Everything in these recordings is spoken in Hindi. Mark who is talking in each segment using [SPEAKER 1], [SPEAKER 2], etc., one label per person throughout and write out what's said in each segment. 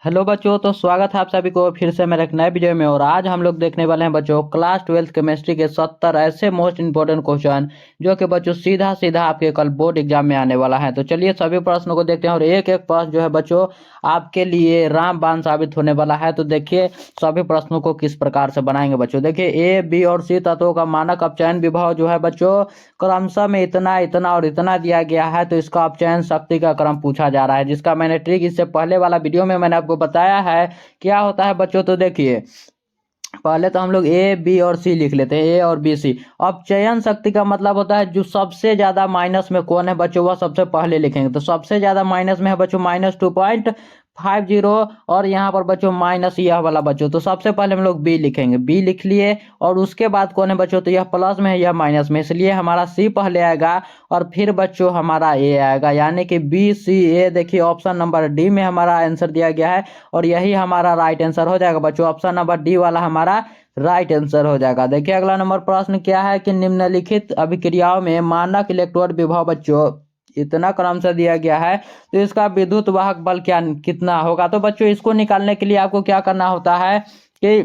[SPEAKER 1] हेलो बच्चों, तो स्वागत है आप सभी को फिर से मेरे एक नए वीडियो में। और आज हम लोग देखने वाले हैं बच्चों क्लास 12th केमिस्ट्री के 70 ऐसे मोस्ट इंपोर्टेंट क्वेश्चन जो कि बच्चों सीधा सीधा आपके कल बोर्ड एग्जाम में आने वाला है। तो चलिए सभी प्रश्नों को देखते हैं और एक एक प्रश्न जो है बच्चों आपके लिए रामबाण साबित होने वाला है। तो देखिए सभी प्रश्नों को किस प्रकार से बनाएंगे बच्चों। देखिए ए बी और सी तत्वों का मानक अपचयन विभव जो है बच्चों क्रमशः में इतना इतना और इतना दिया गया है। तो इसका अपचयन शक्ति का क्रम पूछा जा रहा है, जिसका मैंने ट्रिक इससे पहले वाला वीडियो में मैंने आपको बताया है क्या होता है बच्चों। तो देखिए पहले तो हम लोग ए बी और सी लिख लेते हैं, ए और बी सी। अपचयन शक्ति का मतलब होता है जो सबसे ज्यादा माइनस में कौन है बच्चों वह सबसे पहले लिखेंगे। तो सबसे ज्यादा माइनस में है बच्चों -2.50 और यहाँ पर बच्चों माइनस यह वाला बच्चों। तो सबसे पहले हम लोग बी लिखेंगे, बी लिख लिए और उसके बाद कौन है बच्चों, तो यह प्लस में है यह माइनस में, इसलिए हमारा सी पहले आएगा और फिर बच्चों हमारा ए आएगा, यानी कि बी सी ए। देखिए ऑप्शन नंबर डी में हमारा आंसर दिया गया है और यही हमारा राइट आंसर हो जाएगा बच्चों। ऑप्शन नंबर डी वाला हमारा राइट आंसर हो जाएगा। देखिए अगला नंबर प्रश्न क्या है कि निम्नलिखित अभिक्रियाओं में मानक इलेक्ट्रोड विभव बच्चों इतना क्रम से दिया गया है, तो इसका विद्युत वाहक बल क्या कितना होगा। तो बच्चों इसको निकालने के लिए आपको क्या करना होता है कि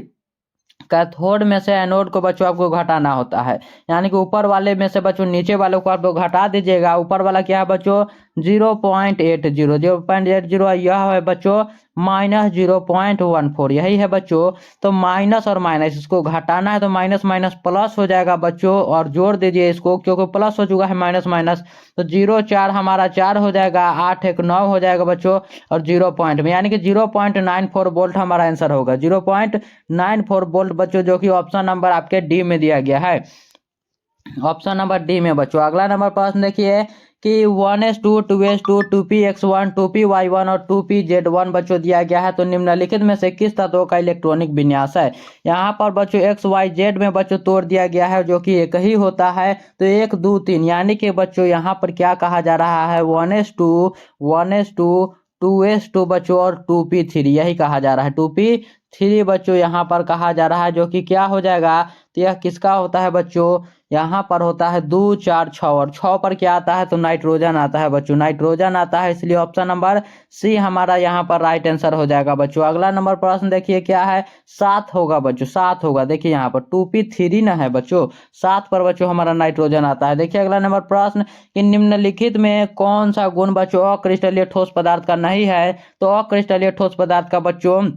[SPEAKER 1] कैथोड में से एनोड को बच्चों आपको घटाना होता है, यानी कि ऊपर वाले में से बच्चों नीचे वाले को आप लोग घटा दीजिएगा। ऊपर वाला क्या है बच्चों 0.80 यह है बच्चों -0.14 यही है बच्चों। तो माइनस और माइनस इसको घटाना है तो माइनस माइनस प्लस हो जाएगा बच्चों, और जोड़ दीजिए इसको क्योंकि प्लस हो चुका है माइनस माइनस। तो 0 4 हमारा 4 हो जाएगा, 8 1 9 हो जाएगा बच्चों, और 0 पॉइंट में यानी कि 0.94 वोल्ट हमारा आंसर होगा। 0.94 वोल्ट बच्चों, जो कि ऑप्शन नंबर आपके डी में दिया गया है, ऑप्शन नंबर डी में बच्चों। अगला नंबर प्रश्न देखिए कि 1s2 2s2 2px1 2py1 और 2pz1 बच्चों दिया गया है। तो निम्नलिखित में से किस तत्व का इलेक्ट्रॉनिक विन्यास है। यहाँ पर बच्चों एक्स वाई जेड में बच्चों तोड़ दिया गया है जो कि एक ही होता है। तो 1 2 3 यानी कि बच्चों यहाँ पर क्या कहा जा रहा है 1s2 2s2 बच्चों और 2p3 यही कहा जा रहा है। 2p3 बच्चों यहाँ पर कहा जा रहा है, जो कि क्या हो जाएगा, तो यह किसका होता है बच्चों, यहाँ पर होता है 2 4 6 और 6 पर क्या आता है तो नाइट्रोजन आता है बच्चों, नाइट्रोजन आता है, इसलिए ऑप्शन नंबर सी हमारा यहाँ पर राइट आंसर हो जाएगा बच्चों। अगला नंबर प्रश्न देखिए क्या है 7 होगा बच्चों, 7 होगा। देखिए यहाँ पर 2p3 ना है बच्चों, 7 पर बच्चों हमारा नाइट्रोजन आता है। देखिए अगला नंबर प्रश्न कि निम्नलिखित में कौन सा गुण बच्चों अक्रिस्टलीय ठोस पदार्थ का नहीं है। तो अक्रिस्टलीय ठोस पदार्थ का बच्चों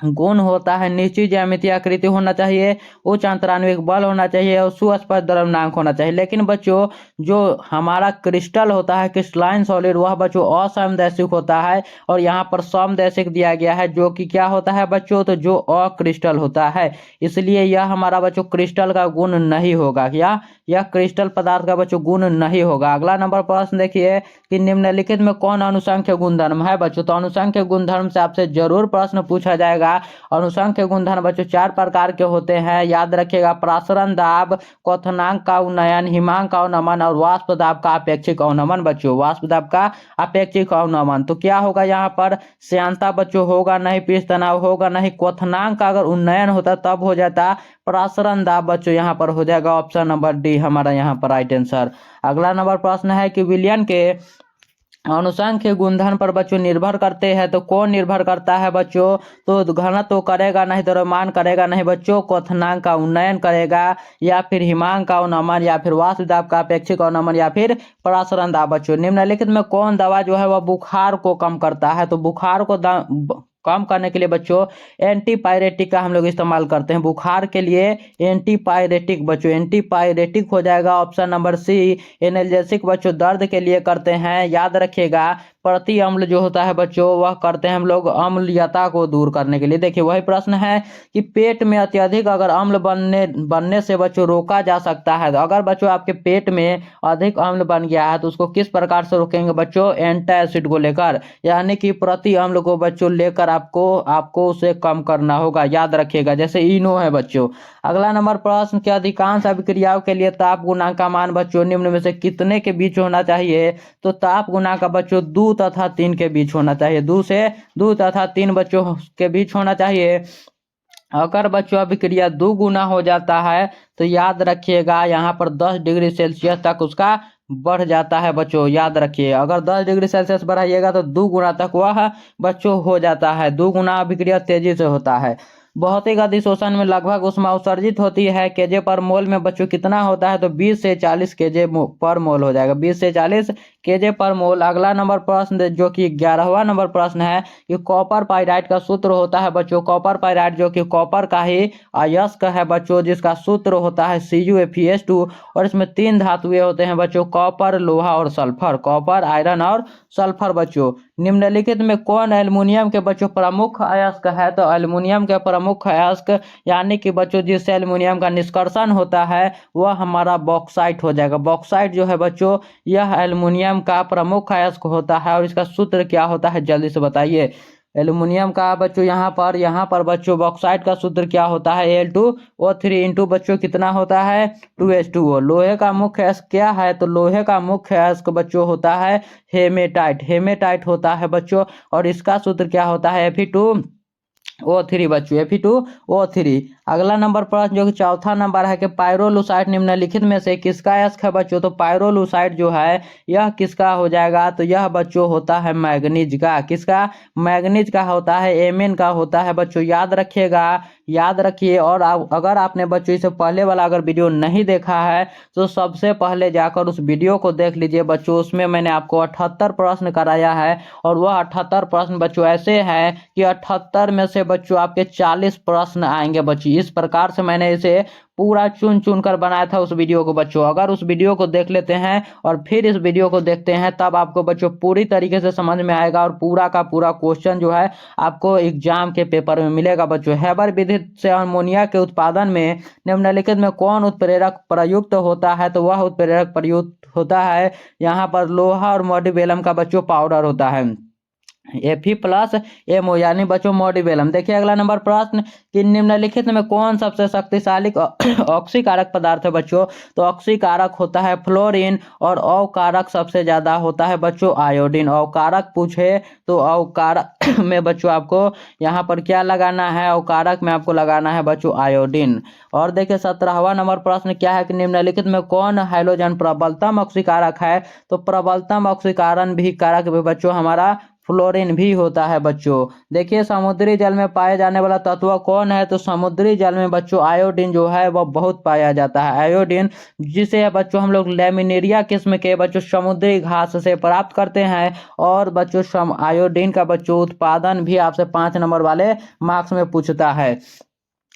[SPEAKER 1] गुण होता है निश्चित ज्यामितीय आकृति होना चाहिए, उच्च अंतरान्विक बल होना चाहिए और सुस्पष्ट द्रव्यमानांक होना चाहिए। लेकिन बच्चों जो हमारा क्रिस्टल होता है क्रिस्टलाइन सॉलिड वह बच्चों असमदैशिक होता है, और यहाँ पर समदैशिक दिया गया है जो कि क्या होता है बच्चों, तो जो अक्रिस्टल होता है, इसलिए यह हमारा बच्चों क्रिस्टल का गुण नहीं होगा, या यह क्रिस्टल पदार्थ का बच्चों गुण नहीं होगा। अगला नंबर प्रश्न देखिए कि निम्नलिखित में कौन अनुसंख्य गुणधर्म है बच्चों। तो अनुसंख्य गुणधर्म से आपसे जरूर प्रश्न पूछा जाएगा। अनुसंख्य गुणधर्म बच्चों 4 प्रकार के होते हैं, याद रखिएगा, प्रासरण दाब, क्वथनांक का उन्नयन, हिमांक का अवनमन और वाष्प दाब का अपेक्षिक अवनमन बच्चों, वाष्प दाब का अपेक्षिक अवनमन। तो क्या होगा यहाँ पर श्यानता बच्चों होगा नहीं, पृष्ठ तनाव होगा नहीं, क्वथनांक का अगर उन्नयन होता तब हो जाता, प्रासरण दाब बच्चों यहाँ पर हो जाएगा ऑप्शन नंबर डी हमारा यहाँ पर राइट आंसर। अगला नंबर प्रश्न है कि विलियन के अनुसंख्य गुणधर्म पर बच्चों निर्भर करते हैं। तो कौन निर्भर करता है बच्चों, तो घनत्व तो करेगा नहीं, द्रव्यमान करेगा नहीं बच्चों, क्वथनांक का उन्नयन करेगा, या फिर हिमांक का अवनमन, या फिर वाष्प दाब का अपेक्षिक अवनमन, या फिर प्रासरण दाब बच्चों। निम्नलिखित में कौन दवा जो है वह बुखार को कम करता है। तो बुखार को कम करने के लिए बच्चों एंटीपायरेटिक का हम लोग इस्तेमाल करते हैं, बुखार के लिए एंटीपायरेटिक बच्चों, एंटीपायरेटिक हो जाएगा ऑप्शन नंबर सी। एनाल्जेसिक बच्चों दर्द के लिए करते हैं, याद रखिएगा। प्रति अम्ल जो होता है बच्चों वह करते हैं हम लोग अम्लीयता को दूर करने के लिए। देखिए वही प्रश्न है कि पेट में अत्यधिक अगर अम्ल बनने से बच्चों रोका जा सकता है। तो अगर बच्चों आपके पेट में अधिक अम्ल बन गया है तो उसको किस प्रकार से रोकेंगे बच्चों, एंटासिड को लेकर, यानी कि प्रति अम्ल को बच्चों लेकर आपको उसे कम करना होगा, याद रखिएगा, जैसे इनो है बच्चों। अगला नंबर प्रश्न के अधिकांश अभिक्रियाओं के लिए ताप गुणांक का मान बच्चों निम्न में से कितने के बीच होना चाहिए। तो ताप गुणांक का बच्चों 2 तथा 3 के बीच होना चाहिए, 2 तथा 3 बच्चों के बीच होना चाहिए। अगर बच्चों अभिक्रिया 2 गुना हो जाता है तो याद रखिएगा यहाँ पर 10 डिग्री सेल्सियस तक उसका बढ़ जाता है बच्चों, याद रखिए। अगर 10 डिग्री सेल्सियस बढ़ाइएगा तो 2 गुना तक वह बच्चों हो जाता है, 2 गुना अभिक्रिया तेजी से होता है। भौतिक अधिशोषण में लगभग ऊष्मा उत्सर्जित होती है केजे पर मोल में बच्चों कितना होता है, तो 20 से 40 केजे पर मोल हो जाएगा, 20 से 40 केजे पर मोल। अगला नंबर प्रश्न जो कि 11वां नंबर प्रश्न है कि कॉपर पाइराइट का सूत्र होता है बच्चों, कॉपर पाइराइट जो कि कॉपर का ही अयस्क है बच्चों, जिसका सूत्र होता है CuFeS2। और इसमें 3 धातुएं होते हैं बच्चों, कॉपर, लोहा और सल्फर, कॉपर, आयरन और सल्फर बच्चों। निम्नलिखित में कौन एल्युमिनियम के बच्चों प्रमुख अयस्क है, तो एल्युमिनियम के प्रमुख अयस्क यानी कि बच्चों जिससे एल्युमिनियम का निष्कर्षण होता है वह हमारा बॉक्साइट हो जाएगा। बॉक्साइट जो है बच्चों यह एल्युमिनियम का प्रमुख अयस्क होता है। और इसका सूत्र क्या होता है जल्दी से बताइए। एल्युमिनियम का बच्चों यहाँ पर बच्चों बॉक्साइट का सूत्र क्या होता है, Al2O3 इंटू बच्चों कितना होता है 2H2O। लोहे का मुख्य अयस्क क्या है, तो लोहे का मुख्य अयस्क बच्चों होता है हेमेटाइट, हेमेटाइट होता है बच्चों। और इसका सूत्र क्या होता है Fe2O3 बच्चों, Fe2O3। अगला नंबर प्रश्न जो कि चौथा नंबर है कि पायरोलुसाइट निम्नलिखित में से किसका अयस्क है बच्चों, तो पायरोलुसाइट जो है यह किसका हो जाएगा, तो यह बच्चों होता है मैग्नीज का, किसका, मैग्नीज का होता है, Mn का होता है बच्चों, याद रखिएगा, याद रखिए। और अगर आपने बच्चों इससे पहले वाला अगर वीडियो नहीं देखा है तो सबसे पहले जाकर उस वीडियो को देख लीजिए बच्चों, उसमें मैंने आपको 78 प्रश्न कराया है। और वह 78 प्रश्न बच्चों ऐसे हैं कि 78 में से बच्चों आपके 40 प्रश्न आएंगे बच्चों। इस प्रकार से मैंने इसे पूरा चुन चुन कर बनाया था उस वीडियो को बच्चों। अगर उस वीडियो को देख लेते हैं और फिर इस वीडियो को देखते हैं तब आपको बच्चों पूरी तरीके से समझ में आएगा और पूरा का पूरा क्वेश्चन जो है आपको एग्जाम के पेपर में मिलेगा बच्चों। हैबर विधि से अमोनिया के उत्पादन में निम्नलिखित में कौन उत्प्रेरक प्रयुक्त होता है, तो वह उत्प्रेरक प्रयुक्त होता है यहाँ पर लोहा और मोलिब्डेनम का बच्चों पाउडर होता है, Fe+MO यानी बच्चों मोलिब्डेनम। देखिए अगला नंबर प्रश्न कि निम्नलिखित में कौन सबसे शक्तिशाली ऑक्सीकारक पदार्थ है बच्चों, तो ऑक्सीकारक होता है फ्लोरीन। और अवकारक सबसे ज्यादा होता है बच्चों आयोडीन। अवकारक पूछे तो अवकारक में बच्चों आपको यहाँ पर क्या लगाना है, अवकारक में आपको लगाना है बच्चों आयोडीन। और देखिए 17वां नंबर प्रश्न क्या है कि निम्नलिखित में कौन हाइड्रोजन प्रबलतम ऑक्सीकारक है, तो प्रबलतम ऑक्सीकरण भी कारक भी बच्चों हमारा फ्लोरीन भी होता है बच्चों। देखिए समुद्री जल में पाए जाने वाला तत्व कौन है, तो समुद्री जल में बच्चों आयोडीन जो है वह बहुत पाया जाता है, आयोडीन, जिसे बच्चों हम लोग लैमिनेरिया किस्म के बच्चों समुद्री घास से प्राप्त करते हैं। और बच्चों आयोडीन का बच्चों उत्पादन भी आपसे 5 नंबर वाले मार्क्स में पूछता है।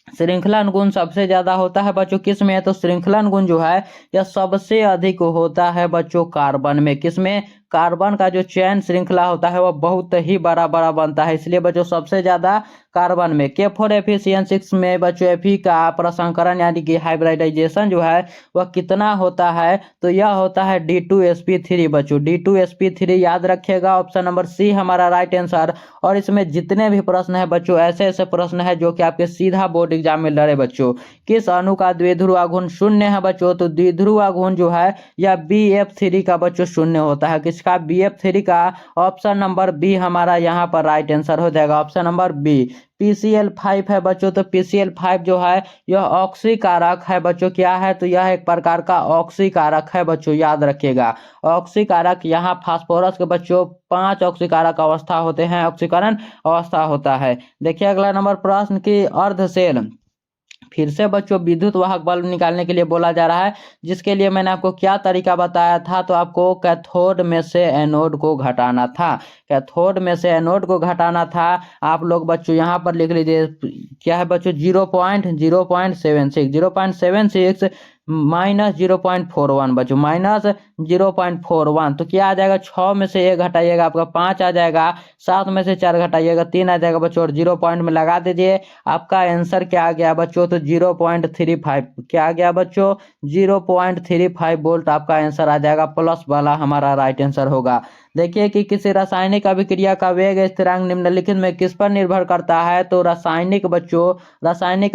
[SPEAKER 1] श्रृंखलन गुण सबसे ज्यादा होता है बच्चों किस में, तो श्रृंखलन गुण जो है यह सबसे अधिक होता है बच्चों कार्बन में। किसमें, कार्बन का जो चैन श्रृंखला होता है वह बहुत ही बड़ा बड़ा बनता है, इसलिए बच्चों सबसे ज्यादा कार्बन में। K4FeCN6 में बच्चों Fe का प्रसंकरण यानी कि हाइब्रिडाइजेशन जो है वह कितना होता है, तो यह होता है D2sp3 बच्चों, D2sp3 याद रखिएगा। ऑप्शन नंबर सी हमारा राइट आंसर। और इसमें जितने भी प्रश्न है बच्चों ऐसे ऐसे प्रश्न है जो कि आपके सीधा बोर्ड एग्जाम में लड़े बच्चों। किस अणु का द्विध्रुव आघूर्ण शून्य है बच्चों, तो द्विध्रुव आघूर्ण जो है यह BF3 का बच्चों शून्य होता है, किसका, BF3 का। ऑप्शन नंबर बी हमारा यहाँ पर राइट आंसर हो जाएगा, ऑप्शन नंबर बी। PCl5 है बच्चों, तो PCl5 जो है यह ऑक्सीकारक है बच्चों, क्या है, तो यह एक प्रकार का ऑक्सीकारक है बच्चों, याद रखिएगा। ऑक्सीकारक यहाँ फास्फोरस के बच्चों 5 ऑक्सीकारक अवस्था होते हैं, ऑक्सीकरण अवस्था होता है। देखिए अगला नंबर प्रश्न की अर्धशेल, फिर से बच्चों विद्युत वाहक बल्ब निकालने के लिए बोला जा रहा है, जिसके लिए मैंने आपको क्या तरीका बताया था, तो आपको कैथोड में से एनोड को घटाना था, कैथोड में से एनोड को घटाना था। आप लोग बच्चों यहाँ पर लिख लीजिए क्या है बच्चों 0.076 माइनस 0.41 बच्चों, माइनस 0.41। तो क्या आ जाएगा, 6 में से 1 घटाइएगा आपका 5 आ जाएगा, 7 में से 4 घटाइएगा 3 आ जाएगा बच्चों, और 0 पॉइंट में लगा दीजिए। आपका आंसर क्या आ गया बच्चों, तो 0.35। क्या आ गया बच्चों, 0.35 वोल्ट आपका आंसर आ जाएगा, प्लस वाला हमारा राइट आंसर होगा। देखिए कि किसी रासायनिक अभिक्रिया का वेग स्थिरांक निम्नलिखित में किस पर निर्भर करता है, तो रासायनिक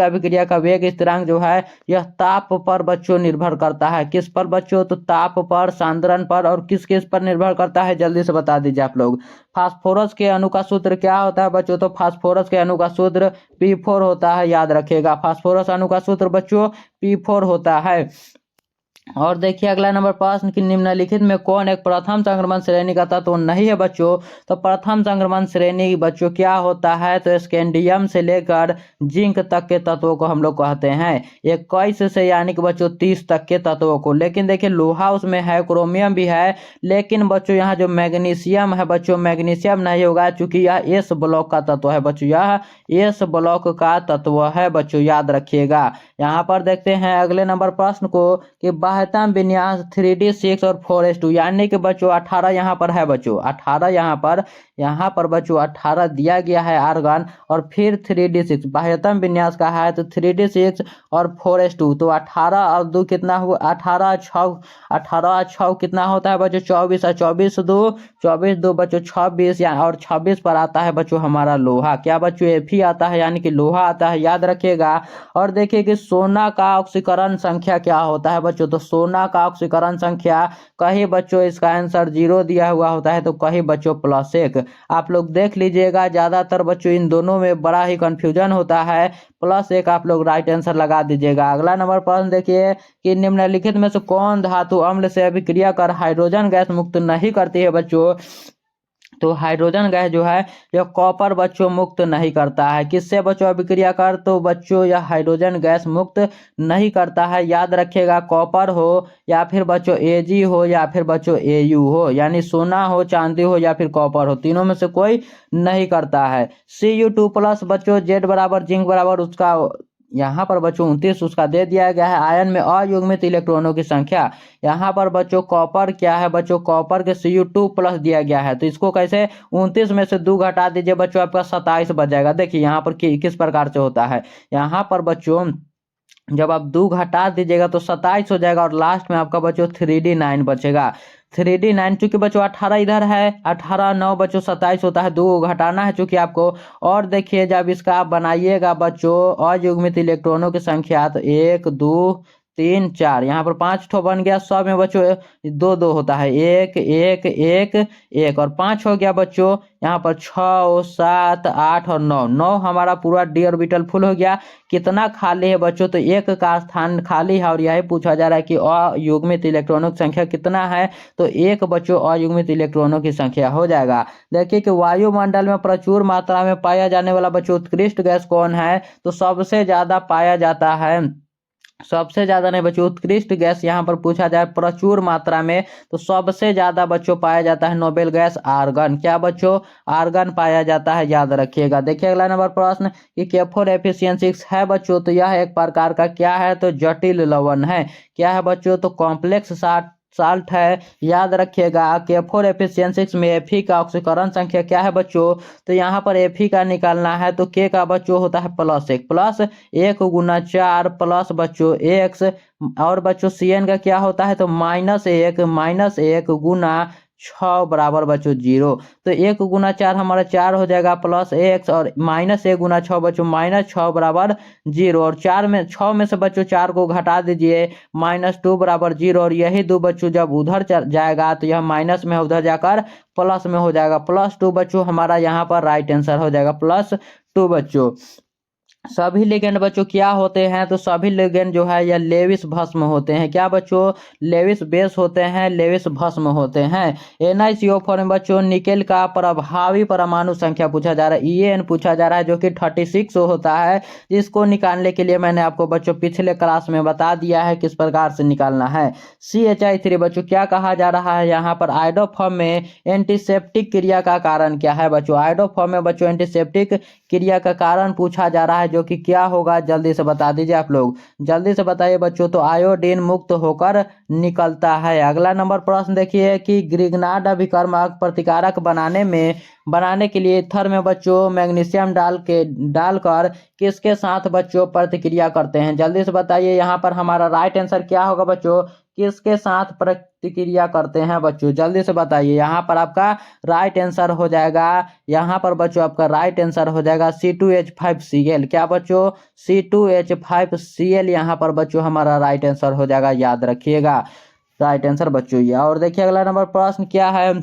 [SPEAKER 1] अभिक्रिया का वेग स्थिरांक जो है यह ताप पर बच्चों निर्भर करता है। किस पर बच्चों, तो ताप पर, सांद्रण पर, और किस किस पर निर्भर करता है जल्दी से बता दीजिए आप लोग। फास्फोरस के अणु का सूत्र क्या होता है बच्चों, तो फास्फोरस के अणु का सूत्र P4 होता है, याद रखिएगा। फास्फोरस अणु का सूत्र बच्चों P4 होता है। और देखिए अगला नंबर प्रश्न कि निम्नलिखित में कौन एक प्रथम संक्रमण श्रेणी का तत्व नहीं है बच्चों। तो प्रथम संक्रमण श्रेणी बच्चों क्या होता है, तो स्कैंडियम से लेकर जिंक तक के तत्वों को हम लोग कहते हैं। 21 से यानी कि बच्चों 30 तक के तत्वों को। लेकिन देखिए लोहा उसमें है, क्रोमियम भी है, लेकिन बच्चों यहाँ जो मैग्नीशियम है बच्चों, मैग्नीशियम नहीं होगा क्योंकि यह एस ब्लॉक का तत्व है बच्चों, यह एस ब्लॉक का तत्व है बच्चों, याद रखिएगा। यहाँ पर देखते हैं अगले नंबर प्रश्न को कि बाह्यतम विन्यास 3D6 और 4s2 यानी कि बच्चों 18 यहाँ पर है बच्चों, 18 यहाँ पर बच्चों 18 दिया गया है आर्गन, और फिर 3D6 बाह्यतम विन्यास का है तो 3D6 और 4s2, तो 18 और 2 कितना हुआ, 18 कितना होता है बच्चों 24, और 24 2 बच्चों 26, या और 26 पर आता है बच्चों हमारा लोहा, क्या बच्चों Fe आता है यानी कि लोहा आता है, याद रखिएगा। और देखिए कि सोना का ऑक्सीकरण संख्या क्या होता है बच्चों, तो सोना का ऑक्सीकरण संख्या कहीं बच्चों इसका आंसर 0 दिया हुआ होता है तो कहीं बच्चों +1। आप लोग देख लीजिएगा, ज्यादातर बच्चों इन दोनों में बड़ा ही कंफ्यूजन होता है, +1 आप लोग राइट आंसर लगा दीजिएगा। अगला नंबर प्रश्न देखिए कि निम्नलिखित में से कौन धातु अम्ल से अभिक्रिया कर हाइड्रोजन गैस मुक्त नहीं करती है बच्चों। तो हाइड्रोजन गैस जो है यह कॉपर बच्चों मुक्त नहीं करता है, किससे बच्चों अभिक्रिया कर, तो बच्चों यह हाइड्रोजन गैस मुक्त नहीं करता है, याद रखिएगा। कॉपर हो या फिर बच्चों Ag हो या फिर बच्चों Au हो, यानी सोना हो, चांदी हो या फिर कॉपर हो, तीनों में से कोई नहीं करता है। Cu2+ बच्चों Z बराबर जिंक बराबर उसका यहाँ पर बच्चों 29 उसका दे दिया गया है। आयन में अयुग्मित इलेक्ट्रॉनों की संख्या, यहाँ पर बच्चों कॉपर क्या है बच्चों, कॉपर के Cu2+ दिया गया है, तो इसको कैसे 29 में से 2 घटा दीजिए बच्चों, आपका 27 बच जाएगा। देखिए यहाँ पर किस प्रकार से होता है, यहाँ पर बच्चों जब आप 2 घटा दीजिएगा तो 27 हो जाएगा, और लास्ट में आपका बच्चों 3D9 बचेगा। 3D9 चूंकि बच्चों 18 इधर है, 18 9 बच्चों 27 होता है, 2 घटाना है चूंकि आपको। और देखिए जब इसका आप बनाइएगा बच्चों अयुग्मित इलेक्ट्रॉनों की संख्या, तो 1 2 3 4, यहाँ पर 5 ठो बन गया, 100 में बच्चों 2 2 होता है, 1 1 1 1, और 5 हो गया बच्चों, यहाँ पर 6 7 8 और 9 9 हमारा पूरा डी ऑर्बिटल फुल हो गया। कितना खाली है बच्चों, तो 1 का स्थान खाली है, और यही पूछा जा रहा है कि अयुग्मित इलेक्ट्रॉनों की संख्या कितना है, तो 1 बच्चों अयुग्मित इलेक्ट्रॉनों की संख्या हो जाएगा। देखिए कि वायुमंडल में प्रचुर मात्रा में पाया जाने वाला बच्चों उत्कृष्ट गैस कौन है, तो सबसे ज्यादा पाया जाता है, सबसे ज्यादा नहीं बच्चों, उत्कृष्ट गैस यहाँ पर पूछा जाए प्रचुर मात्रा में, तो सबसे ज्यादा बच्चों पाया जाता है नोबेल गैस आर्गन, क्या बच्चों आर्गन पाया जाता है, याद रखिएगा। देखिए अगला नंबर प्रश्न कि K4FeCN6 है बच्चों, तो यह एक प्रकार का क्या है, तो जटिल लवण है, क्या है बच्चों, तो कॉम्प्लेक्स साल्ट है, याद रखिएगा। K4FeCN6 में Fe का ऑक्सीकरण संख्या क्या है बच्चों, तो यहाँ पर Fe का निकालना है, तो K का बच्चों होता है +1, +1 गुना 4 प्लस बच्चों x, और बच्चों Cn का क्या होता है, तो -1 गुना 6 बराबर बच्चों 0, तो 1 गुना 4 हमारा 4 हो जाएगा +x, और -1 गुना 6 बच्चों -6 बराबर 0, और 6 में से बच्चों 4 को घटा दीजिए, -2 बराबर 0, और यही 2 बच्चों जब उधर जाएगा तो यह माइनस में उधर जाकर प्लस में हो जाएगा, +2 बच्चों हमारा यहाँ पर राइट आंसर हो जाएगा, +2 बच्चों। सभी लिगेंड बच्चों क्या होते हैं, तो सभी लिगेंड जो है यह लेविस भस्म होते हैं, क्या बच्चों लेविस बेस होते हैं, लेविस भस्म होते हैं। NiCO4 में बच्चों निकेल का प्रभावी परमाणु संख्या पूछा जा रहा है, EN पूछा जा रहा है, जो कि 36 होता है, जिसको निकालने के लिए मैंने आपको बच्चों पिछले क्लास में बता दिया है किस प्रकार से निकालना है। CHI3 बच्चों क्या कहा जा रहा है, यहाँ पर आयोडोफॉर्म में एंटीसेप्टिक क्रिया का कारण क्या है बच्चों, आयोडोफॉर्म में बच्चों एंटीसेप्टिक क्रिया का कारण पूछा जा रहा है, जो कि क्या होगा जल्दी से बता दीजिए आप लोग, जल्दी से बताइए बच्चों, तो आयोडीन मुक्त होकर निकलता है। अगला नंबर प्रश्न देखिए कि ग्रिग्नार्ड अभिकर्मक प्रतिकारक बनाने के लिए ईथर में बच्चों मैग्नीशियम डालकर किसके साथ बच्चों प्रतिक्रिया करते हैं, जल्दी से बताइए। यहाँ पर हमारा राइट आंसर क्या होगा बच्चों, किसके साथ प्रतिक्रिया करते हैं बच्चों, जल्दी से बताइए। यहाँ पर आपका राइट आंसर हो जाएगा, यहाँ पर बच्चों आपका राइट आंसर हो जाएगा C2H5Cl, क्या बच्चों C2H5Cl, यहाँ पर बच्चों हमारा राइट आंसर हो जाएगा, याद रखिएगा राइट आंसर बच्चों ये। और देखिए अगला नंबर प्रश्न क्या है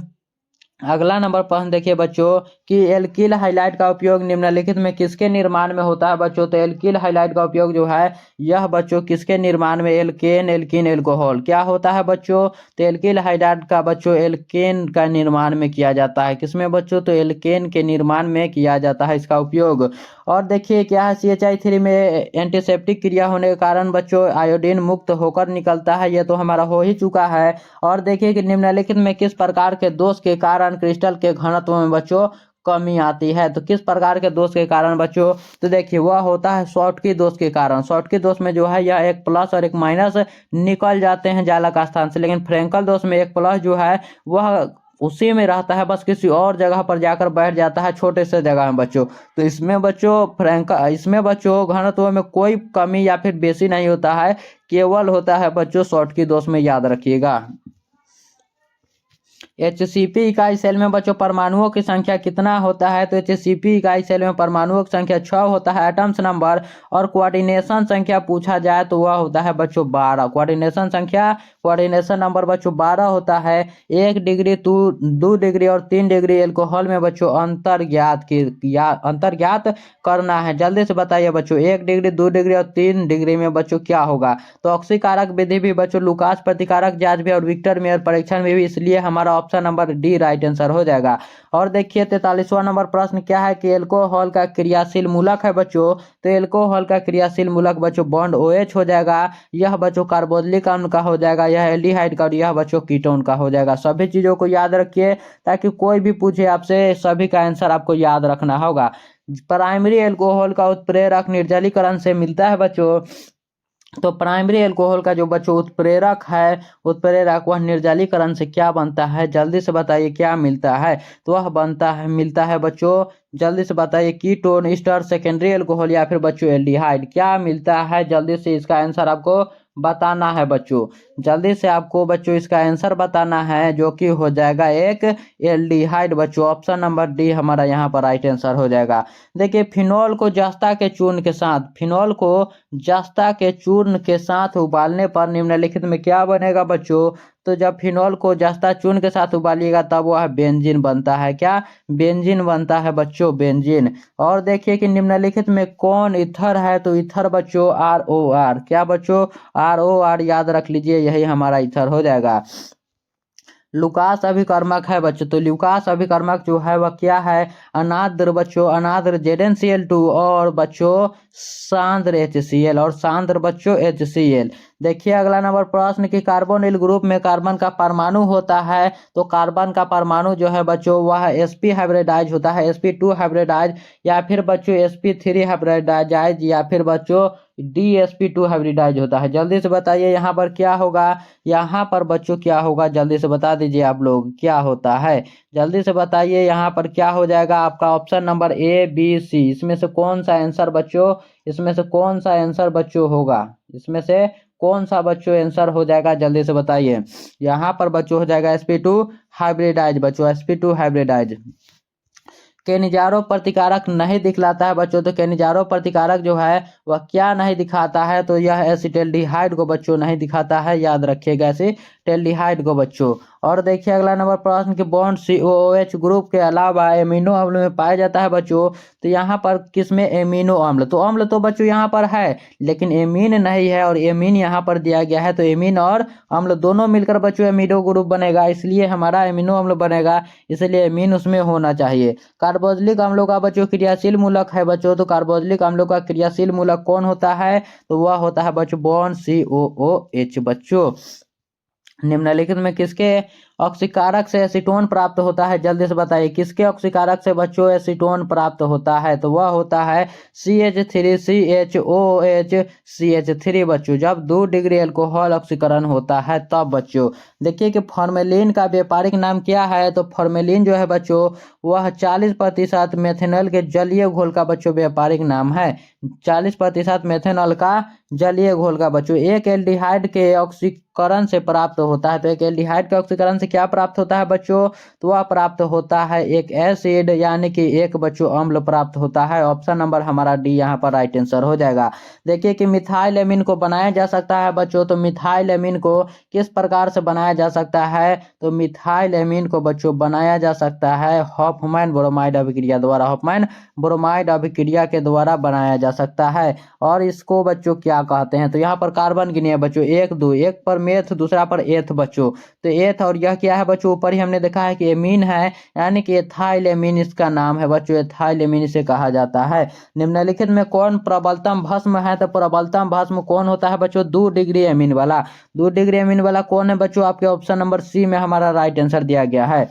[SPEAKER 1] अगला नंबर प्रश्न देखिए बच्चों कि एल्किल हाइलाइट का उपयोग निम्नलिखित में किसके निर्माण में होता है बच्चों। तो एल्किल हाइलाइट का उपयोग जो है यह बच्चों किसके निर्माण में, एल्केन एल्कीन एल्कोहल क्या होता है बच्चों। तो एल्किल हाइलाइट का बच्चों एल्केन का निर्माण में किया जाता है, किसमें बच्चों, तो एल्केन के निर्माण में किया जाता है इसका उपयोग। और देखिए क्या है, CHI3 में एंटीसेप्टिक क्रिया होने के कारण बच्चों आयोडीन मुक्त होकर निकलता है, यह तो हमारा हो ही चुका है। और देखिए कि निम्नलिखित में किस प्रकार के दोष के कारण क्रिस्टल के घनत्व में बच्चों कमी आती है। तो किस प्रकार के दोष के कारण बच्चों, तो देखिए वह होता है शॉर्टकी दोष के कारण। शॉर्टकी दोष में जो है यह एक प्लस और एक माइनस निकल जाते हैं जालक स्थान से, लेकिन फ्रेंकल दोष में एक प्लस जो है वह उसी में रहता है, बस किसी और जगह पर जाकर बैठ जाता है छोटे से जगह में बच्चों। तो इसमें बच्चों इसमें बच्चों घनत्व में कोई कमी या फिर बेसी नहीं होता है, केवल होता है बच्चों शॉर्टकी दोष में, याद रखिएगा। HCP इकाई सेल में बच्चों परमाणुओं की संख्या कितना होता है। तो HCP इकाई सेल में परमाणुओं की संख्या 6 होता है एटम्स नंबर। और कोऑर्डिनेशन संख्या पूछा जाए तो वह होता है बच्चों 12। कोऑर्डिनेशन नंबर बच्चों 12 होता है। 1 डिग्री 2 डिग्री और 3 डिग्री एल्कोहल में बच्चों अंतर्ज्ञात करना है। जल्दी से बताइए बच्चों 1 डिग्री 2 डिग्री और 3 डिग्री में बच्चों क्या होगा। तो ऑक्सीकारक विधि भी बच्चों लुकास प्रतिकारक जांच भी और विक्टर मेयर परीक्षण में भी, इसलिए हमारा option number D right answer हो जाएगा। और देखिए 43वां नंबर प्रश्न क्या है कि एल्कोहल का क्रियाशील मूलक है बच्चों। तो एल्कोहल का क्रियाशील मूलक बच्चों बॉन्ड OH हो जाएगा, यह बच्चों कार्बोक्सिलिक अम्ल का हो जाएगा, यह एल्डिहाइड का, और यह बच्चों कीटोन का हो जाएगा। सभी चीजों को याद रखिए ताकि कोई भी पूछे आपसे सभी का आंसर आपको याद रखना होगा। प्राइमरी एल्कोहल का उत्प्रेरक निर्जलीकरण से मिलता है बच्चों। तो प्राइमरी एल्कोहल का जो बच्चों उत्प्रेरक वह निर्जलीकरण से क्या बनता है, जल्दी से बताइए क्या मिलता है। तो वह मिलता है बच्चों, जल्दी से बताइए कीटोन ईस्टर सेकेंडरी एल्कोहल या फिर बच्चों एल्डिहाइड क्या मिलता है। जल्दी से इसका आंसर आपको बताना है बच्चों, जल्दी से आपको बच्चों इसका आंसर बताना है, जो कि हो जाएगा एक एल्डिहाइड बच्चों। ऑप्शन नंबर डी हमारा यहाँ पर राइट आंसर हो जाएगा। देखिए फिनोल को जस्ता के चूर्ण के साथ उबालने पर निम्नलिखित में क्या बनेगा बच्चों। तो जब फिनोल को जस्ता चूर्ण के साथ उबालिएगा तब वह बेंजीन बनता है, क्या बेंजीन बनता है बच्चों, बेंजीन। और देखिए कि निम्नलिखित में कौन ईथर है। तो ईथर बच्चों ROR, क्या बच्चों ROR, याद रख लीजिए यही हमारा ईथर हो जाएगा। लुकास अभिकर्मक है बच्चों। तो लुकास अभिकर्मक जो है वह क्या है, अनाद्र बच्चों, अनाद्र ZnCl2 और बच्चों सांद्र HCl और सांद्र बच्चों HCl। देखिए अगला नंबर प्रश्न कि कार्बोनिल ग्रुप में कार्बन का परमाणु होता है। तो कार्बन का परमाणु जो है बच्चों वह sp हाइब्रिडाइज होता है, sp2 हाइब्रिडाइज या फिर बच्चों sp3 हाइब्रिडाइज या फिर बच्चों DsP2 हाइब्रिडाइज होता है। जल्दी से बताइए यहाँ पर क्या होगा, यहाँ पर बच्चों क्या होगा, जल्दी से बता दीजिए आप लोग क्या होता है। जल्दी से बताइए यहाँ पर क्या हो जाएगा आपका ऑप्शन नंबर ABC। इसमें से कौन सा आंसर बच्चों, इसमें से कौन सा आंसर बच्चों होगा, इसमें से कौन सा बच्चों आंसर हो जाएगा, जल्दी से बताइए। यहाँ पर बच्चों हो जाएगा sp2 हाइब्रिडाइज बच्चों, sp2 हाइब्रिडाइज। केनिजारो प्रतिकारक नहीं दिखलाता है बच्चों। तो केनिजारो प्रतिकारक जो है वह क्या नहीं दिखाता है, तो यह एसिटाल्डिहाइड को बच्चों नहीं दिखाता है, याद रखिएगा एसिटाल्डिहाइड को बच्चों। और देखिए अगला नंबर प्रश्न के बॉन्ड COOH ग्रुप के अलावा एमिनो अम्ल में पाया जाता है बच्चों। तो यहाँ पर किसमें, एमिनो अम्ल। तो अम्ल तो बच्चों यहाँ पर है लेकिन एमीन नहीं है, और एमीन यहाँ पर दिया गया है। तो एमीन और अम्ल दोनों मिलकर बच्चों एमिनो ग्रुप बनेगा, इसलिए हमारा एमिनो अम्ल बनेगा, इसलिए एमीन उसमें होना चाहिए। कार्बोक्सिलिक अम्लों का बच्चों क्रियाशील मूलक है बच्चों। तो कार्बोक्सिलिक अम्लों का क्रियाशील मूलक कौन होता है, तो वह होता है बच्चों बॉन्ड COOH बच्चों। निम्नलिखित में किसके ऑक्सीकारक से एसीटोन प्राप्त होता है, जल्दी से बताइए किसके ऑक्सीकारक से बच्चों एसीटोन प्राप्त होता है। तो वह होता है CH3CHOH CH3 बच्चों, जब 2 डिग्री एल्कोहल ऑक्सीकरण होता है तब बच्चों। देखिए कि फॉर्मेलिन का व्यापारिक नाम क्या है। तो फॉर्मेलिन जो है बच्चों वह 40% मेथेनॉल के जलीय घोल का बच्चों व्यापारिक नाम है, 40% मेथेनॉल का जलीय घोल का बच्चों। एक एल्डिहाइड के ऑक्सीकरण से प्राप्त होता है। तो एक एल्डिहाइड के ऑक्सीकरण से क्या प्राप्त होता है बच्चों? तो वह प्राप्त होता है एक एसिड यानी कि एक बच्चों अम्ल प्राप्त होता है। ऑप्शन नंबर हमारा डी यहाँ पर राइट आंसर हो जाएगा। देखिए कि मिथाइल एमीन को बनाया जा सकता है बच्चों, तो मिथाइल एमीन को किस प्रकार से बनाया जा सकता है? तो मिथाइल एमीन को बच्चों बनाया जा सकता है हॉफमैन ब्रोमाइड अभिक्रिया द्वारा। हॉफमैन ब्रोमाइड अभिक्रिया के द्वारा बनाया जा सकता है। और इसको बच्चों क्या कहते हैं? तो यहाँ पर कार्बन गिनिए बच्चों, एक दो, एक पर मेथ दूसरा पर एथ बच्चों, तो एथ और यह क्या है बच्चों? ऊपर ही हमने देखा है कि एमीन है यानी कि एथाइल एमीन इसका नाम है बच्चों, एथाइल एमीन इसे कहा जाता है। निम्नलिखित में कौन प्रबलतम भस्म है? तो प्रबलतम भस्म कौन होता है बच्चों? 2 डिग्री एमीन वाला। 2 डिग्री एमीन वाला कौन है बच्चों? आपके ऑप्शन नंबर सी में हमारा राइट आंसर दिया गया है।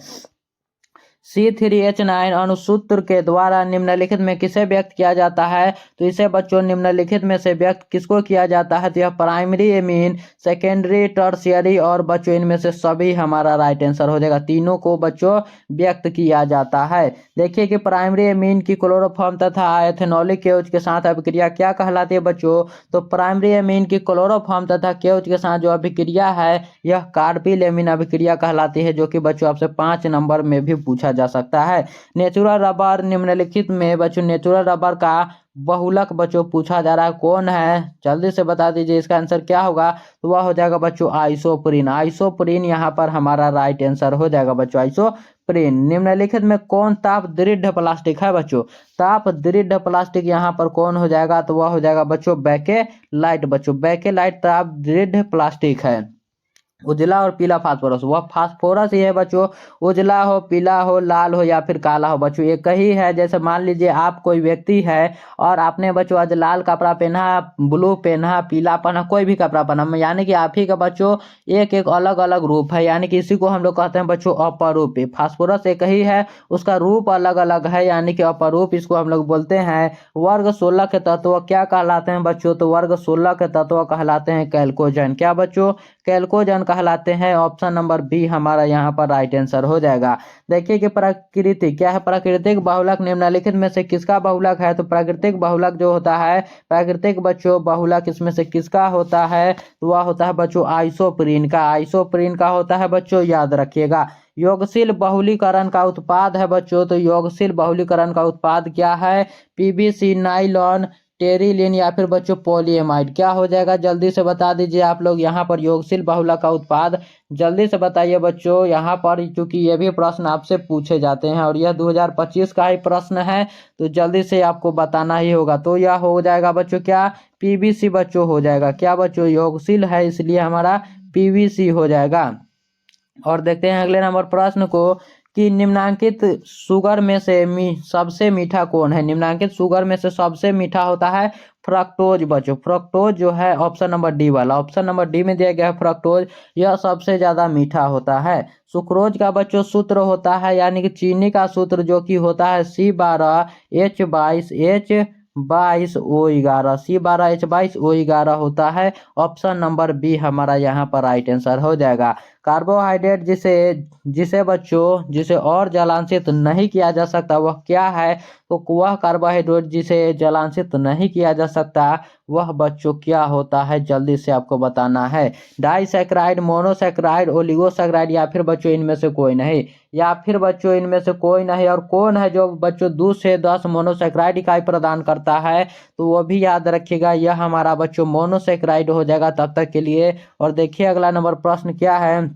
[SPEAKER 1] C3H9 अणुसूत्र के द्वारा निम्नलिखित में किसे व्यक्त किया जाता है? तो इसे बच्चों निम्नलिखित में से व्यक्त किसको किया जाता है? तो यह प्राइमरी एमीन, सेकेंडरी, टर्शियरी और बच्चों इनमें से सभी हमारा राइट आंसर हो जाएगा। तीनों को बच्चों व्यक्त किया जाता है। देखिए कि प्राइमरी एमीन की क्लोरोफॉर्म तथा एथेनॉलिक केओज के साथ अभिक्रिया क्या कहलाती है बच्चों? तो प्राइमरी एमीन की क्लोरोफॉर्म तथा केओज के साथ जो अभिक्रिया है यह कार्बिल एमीन अभिक्रिया कहलाती है, जो कि बच्चों आपसे 5 नंबर में भी पूछा जा सकता है। नेचुरल रबर निम्नलिखित में बच्चों नेचुरल रबर का बहुलक बच्चों पूछा जा रहा है, कौन है? जल्दी से बता दीजिए, इसका आंसर क्या होगा? तो वह हो जाएगा बच्चों आइसोप्रीन। आइसोप्रीन यहाँ पर हमारा राइट आंसर हो जाएगा बच्चों, आइसोप्रीन। निम्नलिखित में कौन ताप दृढ़ प्लास्टिक है बच्चों? ताप दृढ़ प्लास्टिक यहाँ पर कौन हो जाएगा? तो वह हो जाएगा बच्चों बैकेलाइट। बच्चों बैकेलाइट ताप दृढ़ प्लास्टिक है। उजला और पीला फास्फोरस, वह फास्फोरस ही है बच्चों, उजला हो, पीला हो, लाल हो या फिर काला हो बच्चों, एक ही है। जैसे मान लीजिए आप कोई व्यक्ति है और आपने बच्चों आज लाल कपड़ा पहना, ब्लू पहना, पीला पहना, कोई भी कपड़ा पहना, यानी कि आप ही का बच्चों एक एक अलग अलग रूप है, यानी कि इसी को हम लोग कहते हैं बच्चों अपरूप। फास्फोरस एक ही है, उसका रूप अलग अलग है, यानी कि अपरूप इसको हम लोग बोलते हैं। वर्ग 16 के तत्व क्या कहलाते हैं बच्चों? तो वर्ग 16 के तत्व कहलाते हैं कैल्कोजन। क्या बच्चों? कैल्कोजन कहलाते हैं। ऑप्शन नंबर बी हमारा यहाँ पर राइट आंसर हो जाएगा। देखिए कि प्रकृति क्या है? प्राकृतिक बहुलक निम्नलिखित में से किसका बहुलक है? तो प्राकृतिक बहुलक जो होता है, प्राकृतिक बच्चों बहुलक इसमें से किसका होता है? तो वह होता है बच्चों आइसोप्रीन का। आइसोप्रीन का होता है बच्चों, याद रखिएगा। योगशील बहुलीकरण का उत्पाद है बच्चों, तो योगशील बहुलीकरण का उत्पाद क्या है? पीवीसी, नाइलॉन, टेरिलिन या फिर बच्चों पॉलीएमाइड। क्या हो जाएगा? जल्दी से बता दीजिए आप लोग यहाँ पर योगशील बहुलक का उत्पाद, जल्दी से बताइए बच्चों यहाँ पर, क्योंकि ये भी प्रश्न आपसे पूछे जाते हैं और यह 2025 का ही प्रश्न है, तो जल्दी से आपको बताना ही होगा। तो यह हो जाएगा बच्चों क्या? पीवीसी बच्चों हो जाएगा। क्या बच्चों? योगशील है इसलिए हमारा पीवीसी हो जाएगा। और देखते हैं अगले नंबर प्रश्न को कि निम्नांकित शुगर में से सबसे मीठा कौन है? निम्नांकित शुगर में से सबसे मीठा होता है फ्रक्टोज बच्चों। फ्रक्टोज जो है ऑप्शन नंबर डी वाला, ऑप्शन नंबर डी में दिया गया है फ्रक्टोज, यह सबसे ज्यादा मीठा होता है। सुक्रोज का बच्चों सूत्र होता है, यानी कि चीनी का सूत्र जो कि होता है C12H22O11, C12H22O11 होता है। ऑप्शन नंबर बी हमारा यहाँ पर राइट आंसर हो जाएगा। कार्बोहाइड्रेट जिसे बच्चों जिसे और जलांशित नहीं किया जा सकता वह क्या है? तो वह कार्बोहाइड्रेट जिसे जलांशित नहीं किया जा सकता वह बच्चों क्या होता है? जल्दी से आपको बताना है। डाइसैकराइड, मोनोसैकराइड, ओलिगोसैकराइड या फिर बच्चों इनमें से कोई नहीं, या फिर बच्चों इनमें से कोई नहीं। और कौन है जो बच्चों 2 से 10 मोनोसैकराइड इकाई प्रदान करता है? तो वो भी याद रखिएगा, यह हमारा बच्चों मोनोसैकराइड हो जाएगा तब तक के लिए। और देखिए अगला नंबर प्रश्न क्या है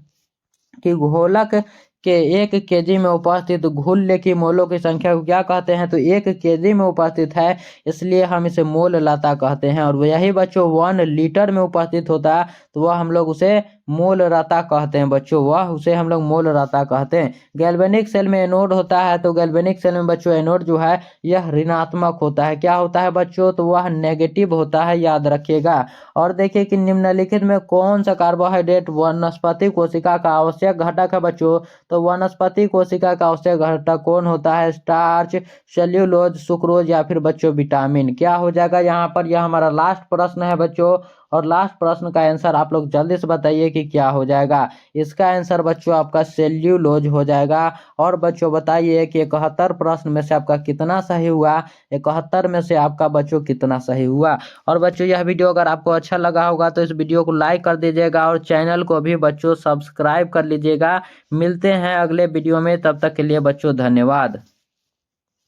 [SPEAKER 1] कि घोलक के 1 केजी में उपस्थित घुल्य की मोलों की संख्या को क्या कहते हैं? तो 1 केजी में उपस्थित है इसलिए हम इसे मोल लता कहते हैं। और यही बच्चों 1 लीटर में उपस्थित होता है तो वह हम लोग उसे मोल रता कहते हैं बच्चों, वह उसे हम लोग मोल रता कहते हैं। गैल्वेनिक सेल में एनोड होता है, तो गैल्वेनिक सेल में बच्चों एनोड जो है यह ऋणात्मक होता है। क्या होता है बच्चों? तो वह नेगेटिव होता है, याद रखिएगा। और देखिए कि निम्नलिखित में कौन सा कार्बोहाइड्रेट वनस्पति कोशिका का आवश्यक घटक है बच्चों? तो वनस्पति कोशिका का आवश्यक घटक कौन होता है? स्टार्च, सेल्यूलोज, सुक्रोज या फिर बच्चों विटामिन। क्या हो जाएगा यहाँ पर? यह हमारा लास्ट प्रश्न है बच्चों और लास्ट प्रश्न का आंसर आप लोग जल्दी से बताइए कि क्या हो जाएगा। इसका आंसर बच्चों आपका सेल्यूलोज हो जाएगा। और बच्चों बताइए कि 71 प्रश्न में से आपका कितना सही हुआ, 71 में से आपका बच्चों कितना सही हुआ। और बच्चों यह वीडियो अगर आपको अच्छा लगा होगा तो इस वीडियो को लाइक कर दीजिएगा और चैनल को भी बच्चों सब्सक्राइब कर लीजिएगा। मिलते हैं अगले वीडियो में, तब तक के लिए बच्चों धन्यवाद।